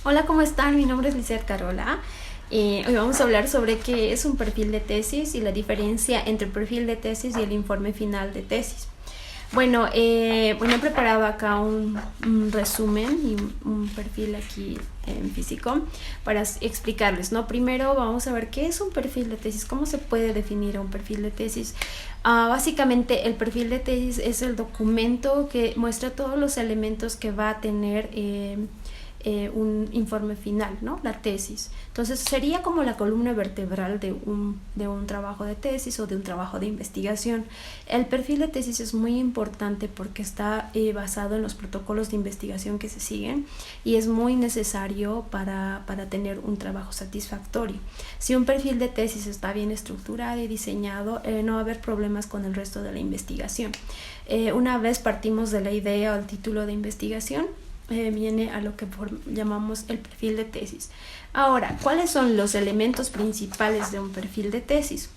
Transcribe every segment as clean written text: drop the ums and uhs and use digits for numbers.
Hola, ¿cómo están? Mi nombre es Lizeth Carola. Hoy vamos a hablar sobre qué es un perfil de tesis y la diferencia entre el perfil de tesis y el informe final de tesis. Bueno, he preparado acá un resumen y un perfil aquí en físico para explicarles, ¿no? Primero vamos a ver qué es un perfil de tesis, cómo se puede definir un perfil de tesis. Básicamente el perfil de tesis es el documento que muestra todos los elementos que va a tener un informe final, ¿no? La tesis. Entonces sería como la columna vertebral de un trabajo de tesis o de un trabajo de investigación. El perfil de tesis es muy importante porque está basado en los protocolos de investigación que se siguen y es muy necesario para tener un trabajo satisfactorio. Si un perfil de tesis está bien estructurado y diseñado, no va a haber problemas con el resto de la investigación. Una vez partimos de la idea o el título de investigación, viene a lo que llamamos el perfil de tesis. Ahora, ¿cuáles son los elementos principales de un perfil de tesis?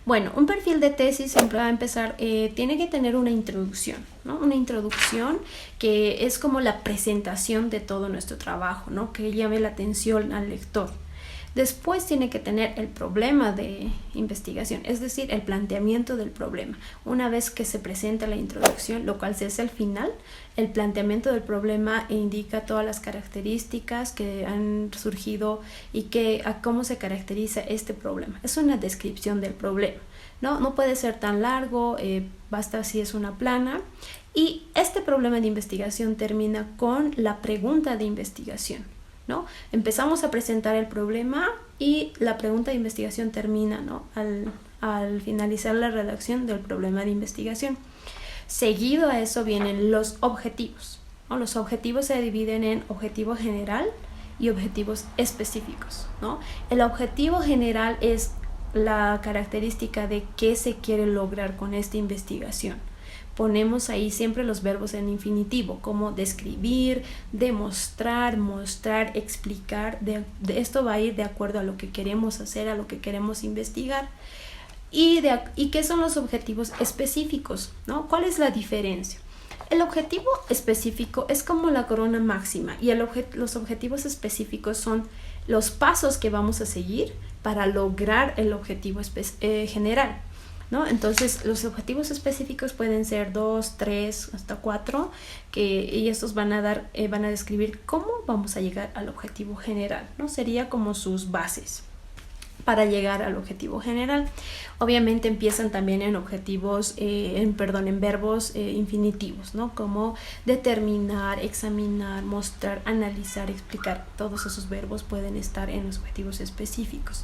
Bueno, un perfil de tesis siempre va a empezar, tiene que tener una introducción, ¿no? Una introducción que es como la presentación de todo nuestro trabajo, ¿no? Que llame la atención al lector. Después tiene que tener el problema de investigación, es decir, el planteamiento del problema. Una vez que se presenta la introducción, lo cual se hace al final, el planteamiento del problema indica todas las características que han surgido y a cómo se caracteriza este problema. Es una descripción del problema, ¿no? No puede ser tan largo, basta si es una plana. Y este problema de investigación termina con la pregunta de investigación, ¿no? Empezamos a presentar el problema y la pregunta de investigación termina, ¿no? al finalizar la redacción del problema de investigación. Seguido a eso vienen los objetivos, ¿no? Los objetivos se dividen en objetivo general y objetivos específicos, ¿no? El objetivo general es la característica de qué se quiere lograr con esta investigación. Ponemos ahí siempre los verbos en infinitivo, como describir, demostrar, mostrar, explicar. Esto va a ir de acuerdo a lo que queremos hacer, a lo que queremos investigar. ¿Y qué son los objetivos específicos, ¿no? ¿Cuál es la diferencia? El objetivo específico es como la corona máxima y los objetivos específicos son los pasos que vamos a seguir para lograr el objetivo general, ¿no? Entonces los objetivos específicos pueden ser 2, 3, hasta 4 y estos van a describir cómo vamos a llegar al objetivo general, ¿no? Sería como sus bases para llegar al objetivo general. Obviamente empiezan también en objetivos, en verbos infinitivos, ¿no? Como determinar, examinar, mostrar, analizar, explicar. Todos esos verbos pueden estar en los objetivos específicos.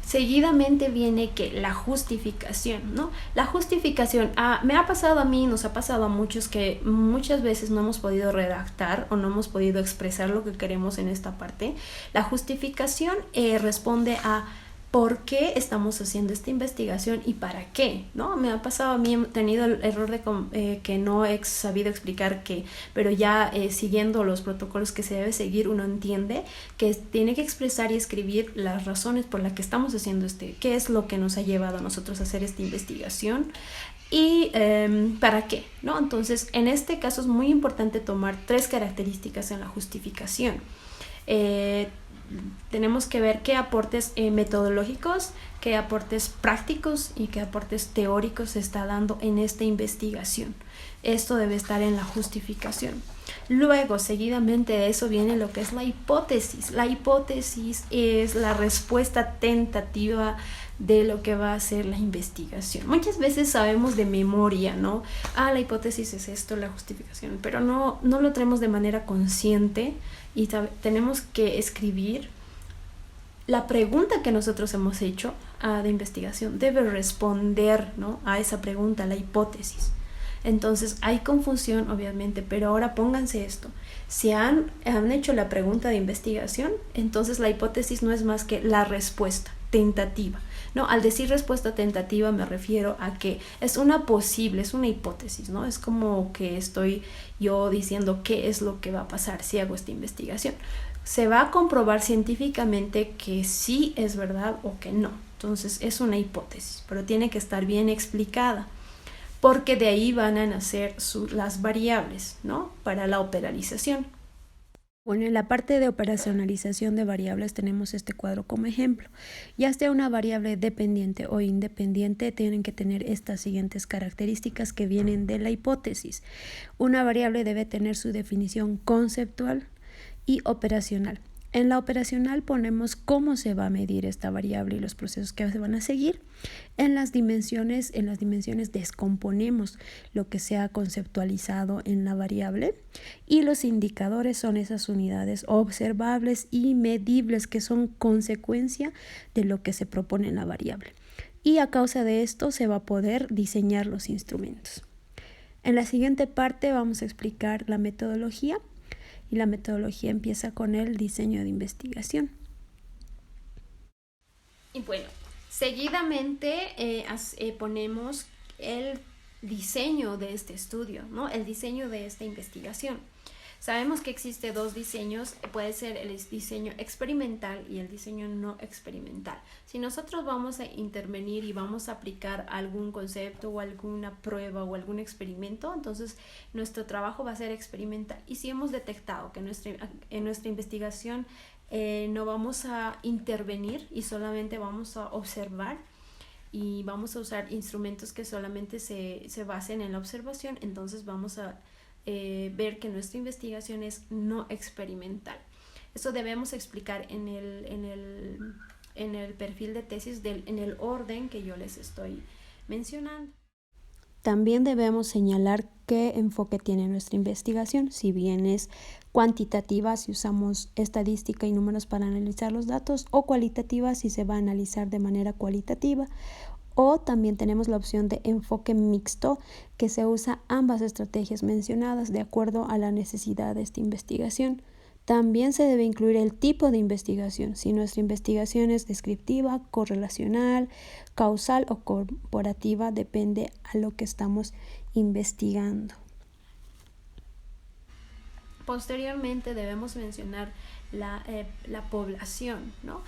Seguidamente viene la justificación, ¿no? La justificación, me ha pasado a mí, nos ha pasado a muchos que muchas veces no hemos podido redactar o no hemos podido expresar lo que queremos en esta parte. La justificación responde a por qué estamos haciendo esta investigación y para qué, ¿no? Me ha pasado a mí, he tenido el error de que no he sabido explicar qué, pero ya siguiendo los protocolos que se debe seguir, uno entiende que tiene que expresar y escribir las razones por las que estamos haciendo qué es lo que nos ha llevado a nosotros a hacer esta investigación y para qué, ¿no? Entonces, en este caso es muy importante tomar 3 características en la justificación. Tenemos que ver qué aportes metodológicos, qué aportes prácticos y qué aportes teóricos se está dando en esta investigación. Esto debe estar en la justificación. Luego, seguidamente de eso viene lo que es la hipótesis. La hipótesis es la respuesta tentativa de lo que va a ser la investigación. Muchas veces sabemos de memoria, ¿no? La hipótesis es esto, la justificación, pero no lo tenemos de manera consciente y tenemos que escribir la pregunta que nosotros hemos hecho de investigación. Debe responder, ¿no? A esa pregunta, la hipótesis. Entonces hay confusión obviamente, pero ahora pónganse esto. Si han hecho la pregunta de investigación, entonces la hipótesis no es más que la respuesta tentativa, ¿no? Al decir respuesta tentativa me refiero a que es una hipótesis, ¿no? Es como que estoy yo diciendo qué es lo que va a pasar si hago esta investigación. Se va a comprobar científicamente que sí es verdad o que no. Entonces es una hipótesis, pero tiene que estar bien explicada, porque de ahí van a nacer las variables, ¿no? Para la operalización. Bueno, en la parte de operacionalización de variables tenemos este cuadro como ejemplo. Ya sea una variable dependiente o independiente, tienen que tener estas siguientes características que vienen de la hipótesis. Una variable debe tener su definición conceptual y operacional. En la operacional ponemos cómo se va a medir esta variable y los procesos que se van a seguir. En las dimensiones descomponemos lo que se ha conceptualizado en la variable y los indicadores son esas unidades observables y medibles que son consecuencia de lo que se propone en la variable. Y a causa de esto se va a poder diseñar los instrumentos. En la siguiente parte vamos a explicar la metodología. Y la metodología empieza con el diseño de investigación. Y bueno, seguidamente ponemos el diseño de este estudio, ¿no? El diseño de esta investigación. Sabemos que existe dos diseños, puede ser el diseño experimental y el diseño no experimental. Si nosotros vamos a intervenir y vamos a aplicar algún concepto o alguna prueba o algún experimento, entonces nuestro trabajo va a ser experimental. Y si hemos detectado que en nuestra investigación no vamos a intervenir y solamente vamos a observar, y vamos a usar instrumentos que solamente se basen en la observación, entonces vamos a ver que nuestra investigación es no experimental. Eso debemos explicar en el perfil de tesis en el orden que yo les estoy mencionando. También debemos señalar qué enfoque tiene nuestra investigación. Si bien es cuantitativa, si usamos estadística y números para analizar los datos, o cualitativa, si se va a analizar de manera cualitativa. O también tenemos la opción de enfoque mixto, que se usa ambas estrategias mencionadas de acuerdo a la necesidad de esta investigación. También se debe incluir el tipo de investigación, si nuestra investigación es descriptiva, correlacional, causal o corporativa, depende a lo que estamos investigando. Posteriormente debemos mencionar la población, ¿no?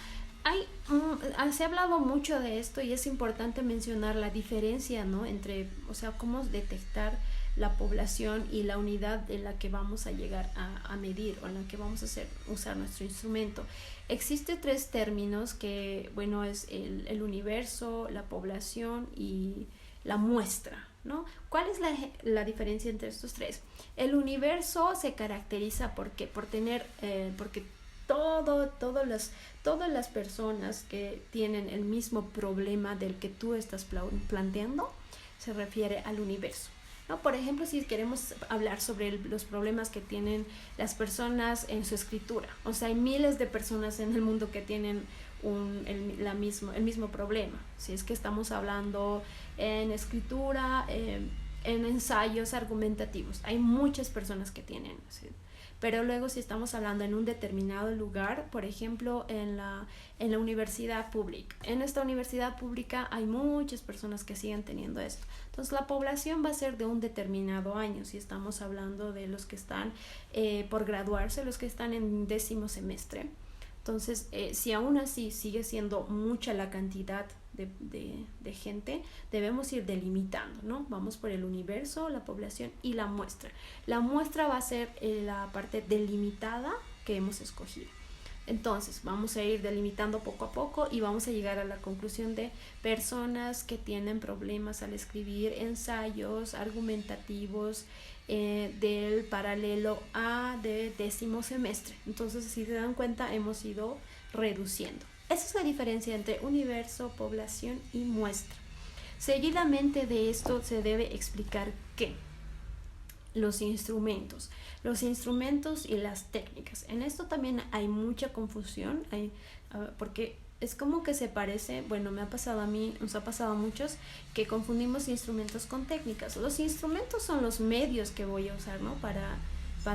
Se ha hablado mucho de esto y es importante mencionar la diferencia, ¿no? Entre, cómo detectar la población y la unidad en la que vamos a llegar a medir o en la que vamos a usar nuestro instrumento. Existen tres términos que, bueno, es el universo, la población y la muestra, ¿no? ¿Cuál es la diferencia entre estos tres? El universo se caracteriza porque todas las personas que tienen el mismo problema del que tú estás planteando se refiere al universo, ¿no? Por ejemplo, si queremos hablar sobre los problemas que tienen las personas en su escritura, hay miles de personas en el mundo que tienen el mismo problema. Si es que estamos hablando en escritura, en ensayos argumentativos, hay muchas personas que tienen, ¿sí? Pero luego si estamos hablando en un determinado lugar, por ejemplo en la universidad pública, en esta universidad pública hay muchas personas que siguen teniendo esto. Entonces la población va a ser de un determinado año, si estamos hablando de los que están por graduarse, los que están en 10º semestre. Entonces, si aún así sigue siendo mucha la cantidad de gente, debemos ir delimitando, ¿no? Vamos por el universo, la población y la muestra. La muestra va a ser la parte delimitada que hemos escogido. Entonces, vamos a ir delimitando poco a poco y vamos a llegar a la conclusión de personas que tienen problemas al escribir ensayos argumentativos del paralelo A de 10º semestre. Entonces, si se dan cuenta, hemos ido reduciendo. Esa es la diferencia entre universo, población y muestra. Seguidamente de esto se debe explicar que los instrumentos y las técnicas. En esto también hay mucha confusión, porque es como que se parece, bueno, me ha pasado a mí, nos ha pasado a muchos, que confundimos instrumentos con técnicas. Los instrumentos son los medios que voy a usar, ¿no? Para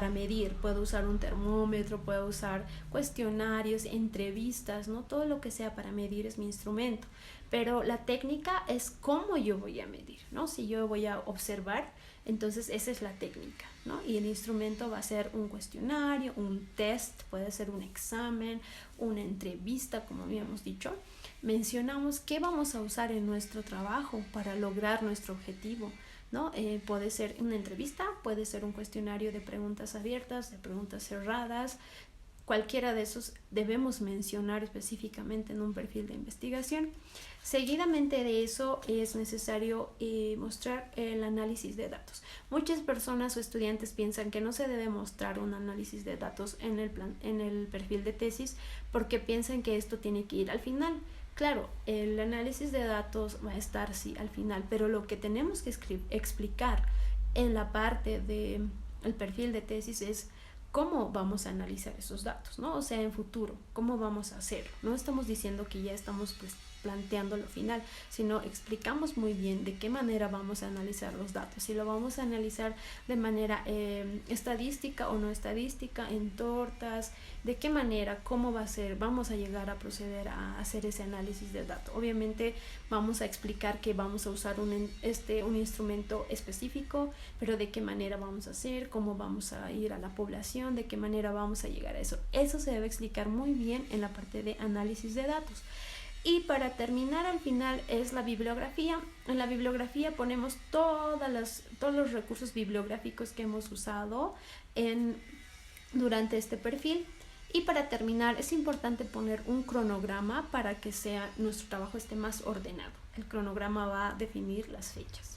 medir. Puedo usar un termómetro, puedo usar cuestionarios, entrevistas, ¿no? Todo lo que sea para medir es mi instrumento. Pero la técnica es cómo yo voy a medir, ¿no? Si yo voy a observar, entonces esa es la técnica, ¿no? Y el instrumento va a ser un cuestionario, un test, puede ser un examen, una entrevista, como habíamos dicho. Mencionamos qué vamos a usar en nuestro trabajo para lograr nuestro objetivo. ¿no? Puede ser una entrevista, puede ser un cuestionario de preguntas abiertas, de preguntas cerradas. Cualquiera de esos debemos mencionar específicamente en un perfil de investigación. Seguidamente de eso es necesario mostrar el análisis de datos. Muchas personas o estudiantes piensan que no se debe mostrar un análisis de datos en el perfil de tesis porque piensan que esto tiene que ir al final. Claro, el análisis de datos va a estar sí al final, pero lo que tenemos que explicar en la parte del perfil de tesis es cómo vamos a analizar esos datos, ¿no? O sea, en futuro, cómo vamos a hacerlo. No estamos diciendo que ya estamos pues planteando lo final, sino explicamos muy bien de qué manera vamos a analizar los datos, si lo vamos a analizar de manera estadística o no estadística, en tortas, de qué manera, cómo va a ser, vamos a llegar a proceder a hacer ese análisis del dato. Obviamente vamos a explicar que vamos a usar un instrumento específico, pero de qué manera vamos a hacer, cómo vamos a ir a la población, de qué manera vamos a llegar a eso. Eso se debe explicar muy bien en la parte de análisis de datos. Y para terminar, al final es la bibliografía. En la bibliografía ponemos todos los recursos bibliográficos que hemos usado durante este perfil. Y para terminar, es importante poner un cronograma para que nuestro trabajo esté más ordenado. El cronograma va a definir las fechas.